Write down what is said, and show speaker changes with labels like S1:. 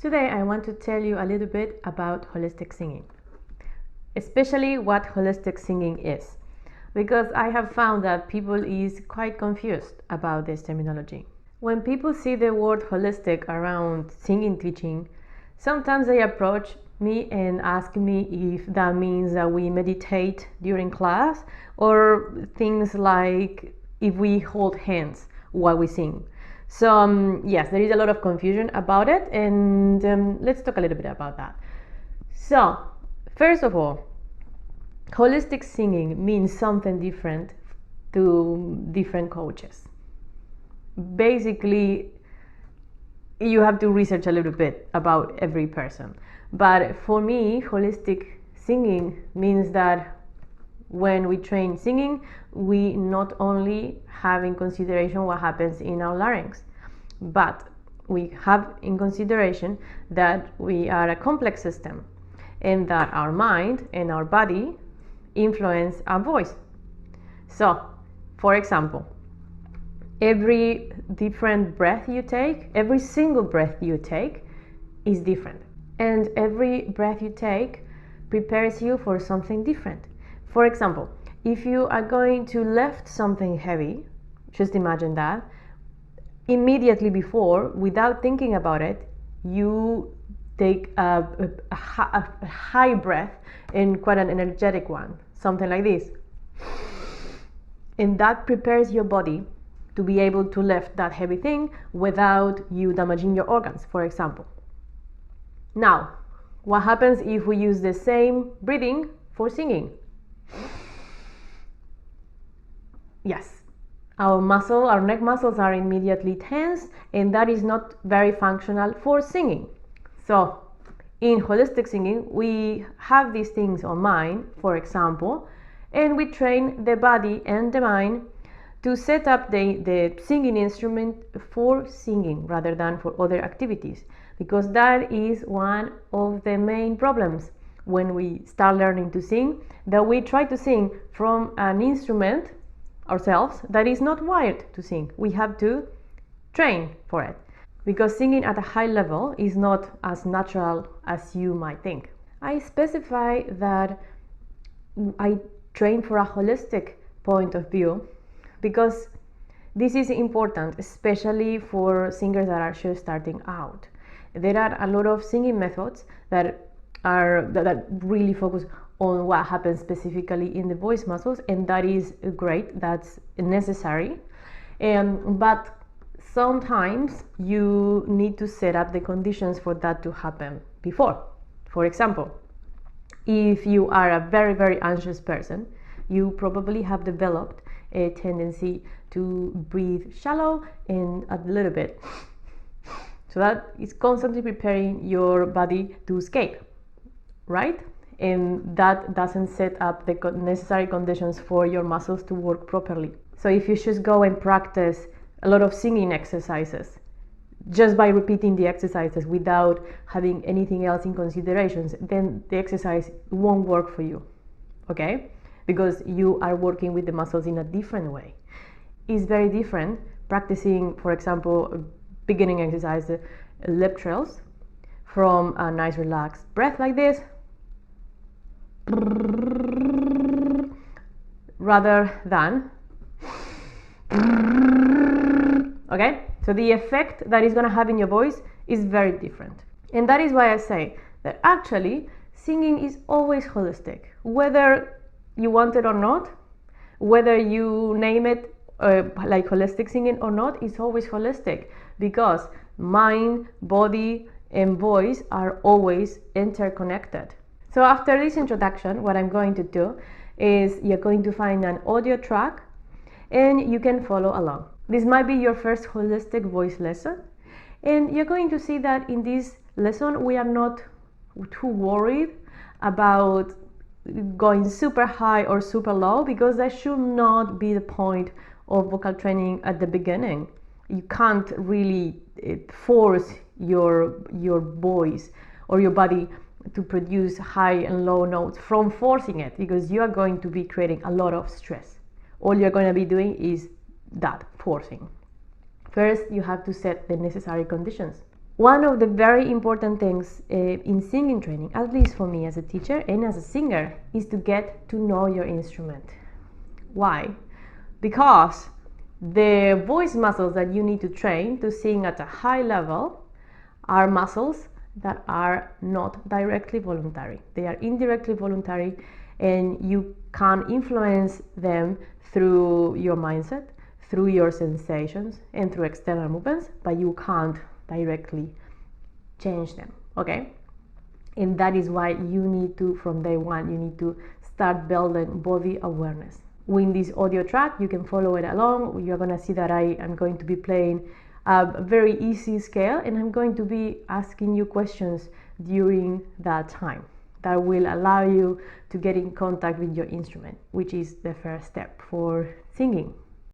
S1: Today I want to tell you a little bit about holistic singing, especially what holistic singing is, because I have found that people is quite confused about this terminology. When people see the word holistic around singing teaching, sometimes they approach me and ask me if that means that we meditate during class, or things like if we hold hands while we sing. So yes, there is a lot of confusion about it, and let's talk a little bit about that. So first of all, holistic singing means something different to different coaches. Basically, you have to research a little bit about every person, but for me, holistic singing means that when we train singing, we not only have in consideration what happens in our larynx, but we have in consideration that we are a complex system and that our mind and our body influence our voice. So, for example, every different breath you take, every single breath you take is different, and every breath you take prepares you for something different. For example, if you are going to lift something heavy, just imagine that, immediately before, without thinking about it, you take a high breath and quite an energetic one, something like this. And that prepares your body to be able to lift that heavy thing without you damaging your organs, for example. Now, what happens if we use the same breathing for singing? Yes, our neck muscles are immediately tense, and that is not very functional for singing. So in holistic singing, we have these things on mind, for example, and we train the body and the mind to set up the singing instrument for singing rather than for other activities, because that is one of the main problems when we start learning to sing, that we try to sing from an instrument ourselves that is not wired to sing. We have to train for it, because singing at a high level is not as natural as you might think. I specify that I train for a holistic point of view because this is important, especially for singers that are just starting out. There are a lot of singing methods that really focus on what happens specifically in the voice muscles, and that is great, that's necessary, but sometimes you need to set up the conditions for that to happen before. For example, if you are a very, very anxious person, you probably have developed a tendency to breathe shallow and a little bit. So that is constantly preparing your body to escape, right? And that doesn't set up the necessary conditions for your muscles to work properly. So if you just go and practice a lot of singing exercises, just by repeating the exercises without having anything else in considerations, then the exercise won't work for you, okay? Because you are working with the muscles in a different way. It's very different practicing, for example, beginning exercise, lip trills, from a nice relaxed breath like this, rather than, okay? So the effect that is going to have in your voice is very different. And that is why I say that actually singing is always holistic, whether you want it or not, whether you name it like holistic singing or not, it's always holistic, because mind, body, and voice are always interconnected. So after this introduction, what I'm going to do is you're going to find an audio track and you can follow along. This might be your first holistic voice lesson, and you're going to see that in this lesson we are not too worried about going super high or super low, because that should not be the point of vocal training at the beginning. You can't really force your voice or your body to produce high and low notes from forcing it, because you are going to be creating a lot of stress. All you're going to be doing is that forcing. First, you have to set the necessary conditions. One of the very important things in singing training, at least for me as a teacher and as a singer, is to get to know your instrument. Why? Because the voice muscles that you need to train to sing at a high level are muscles that are not directly voluntary. They are indirectly voluntary, and you can influence them through your mindset, through your sensations, and through external movements, but you can't directly change them, okay? And that is why you need to, from day one, you need to start building body awareness. In this audio track, you can follow it along. You're going to see that I am going to be playing a very easy scale, and I'm going to be asking you questions during that time that will allow you to get in contact with your instrument, which is the first step for singing.